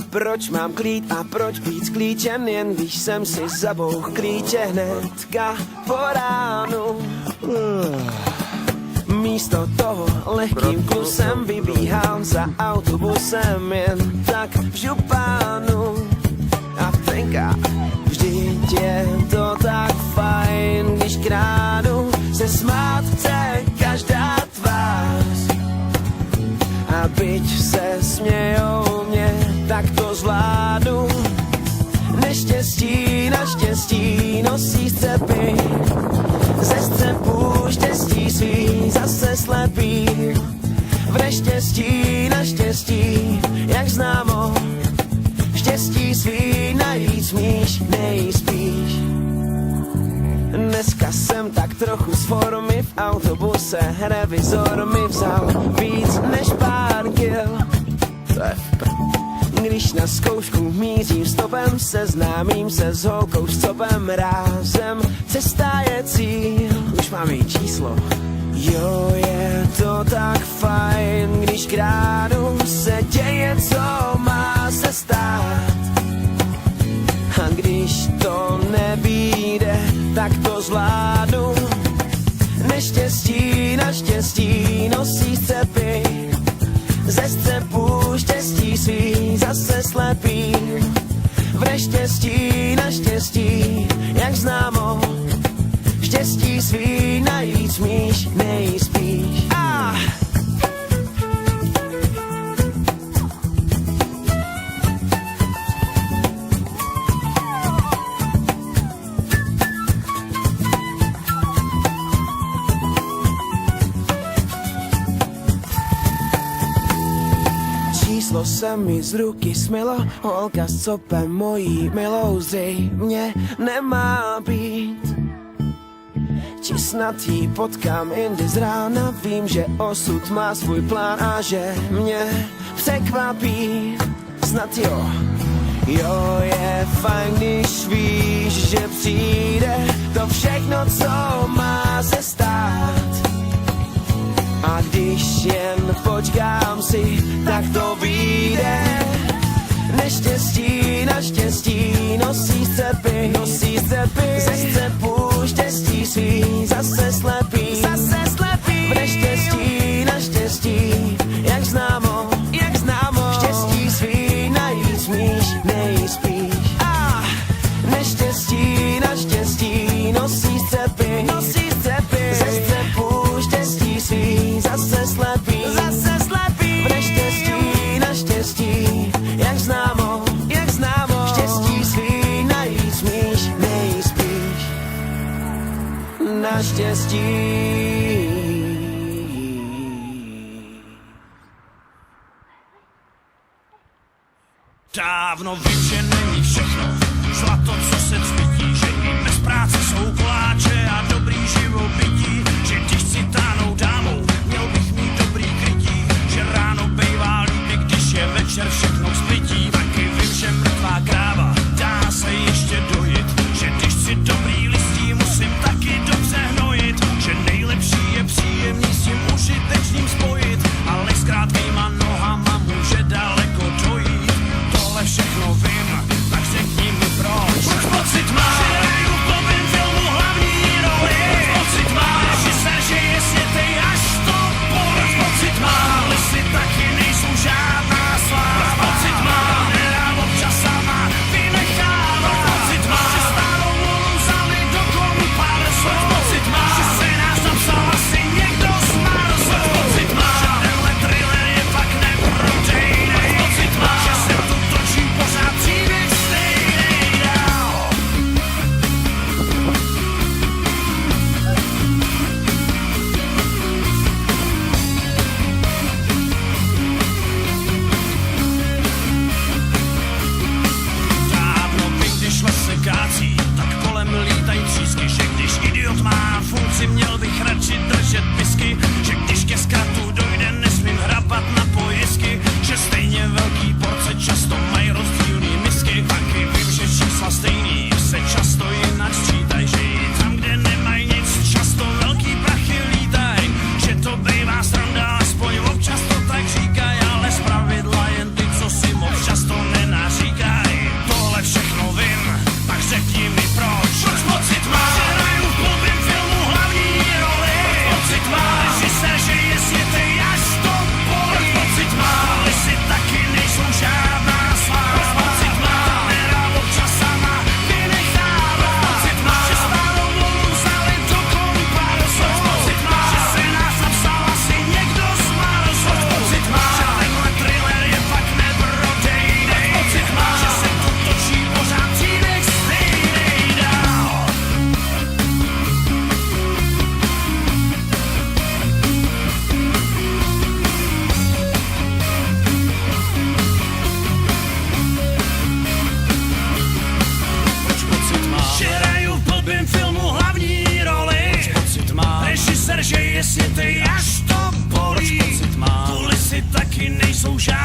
proč mám klít a proč být sklíčen, jen když jsem si zabouch klíče hnedka po ránu. Místo toho lehkým klusem vybíhám za autobusem jen tak v župánu. A tenka, vždyť je to tak fajn, když krádu se smát chce každá tvář. A byť se smějou mě, tak to zvládnu. Neštěstí, naštěstí nosí střepy, ze střepů štěstí svý zase slepý. V neštěstí, naštěstí, jak známo, štěstí svý najít smíš, nejspíš. Dneska jsem tak trochu z formy, v autobuse revizor mi vzal víc než pár kil. Když na zkoušku mířím stopem, seznámím se s holkou s copem, rázem cesta je cíl. Už mám její číslo. Jo, je to tak fajn, když krádu se děje, co má se stát. A když to nevíde, tak to zvládnu. Neštěstí, naštěstí nosí střepy, ze střepů štěstí svý zase slepý. V neštěstí, naštěstí, jak známo, štěstí svý najít smíš, nejspíš. Číslo se mi z ruky smilo, holka s copem mojí milou zřejmě nemá být. Či snad jí potkám jindy z rána, vím, že osud má svůj plán a že mě překvapí. Snad jo, jo, je fajn, když víš, že přijde to všechno, co má se stát. A když jen počkám si, tak to vyjde. Neštěstí, naštěstí nosí střepy, ze střepů štěstí svý zase slepý. V neštěstí, naštěstí, jak známo, štěstí svý najít smíš, nejspíš. Neštěstí, naštěstí nosí střepy, ze střepů štěstí svý zase slepý. V neštěstí, naštěstí, jak známo, štěstí svý najít smíš, nejspíš. Naštěstí. Dávno vím, že není všechno zlato, co se cvítí, že i bez práce jsou koláče a dobrý živobytí, že když si táhnou dámou, měl bych mít dobrý krytí, že ráno bejvá líbí, když je večer všechno vzpětí. Taky vím, že mrtvá kráva dá se ještě dojit, že když si dobrý listí, musím taky dobře hnojit, že nejlepší je příjemný s tím užitečným spojit, ale s krátkýma nohama může daleko dojít. Všechno vím, tak řekni mi proč. Proč pocit mám, že nevěju v novém filmu jsou žádné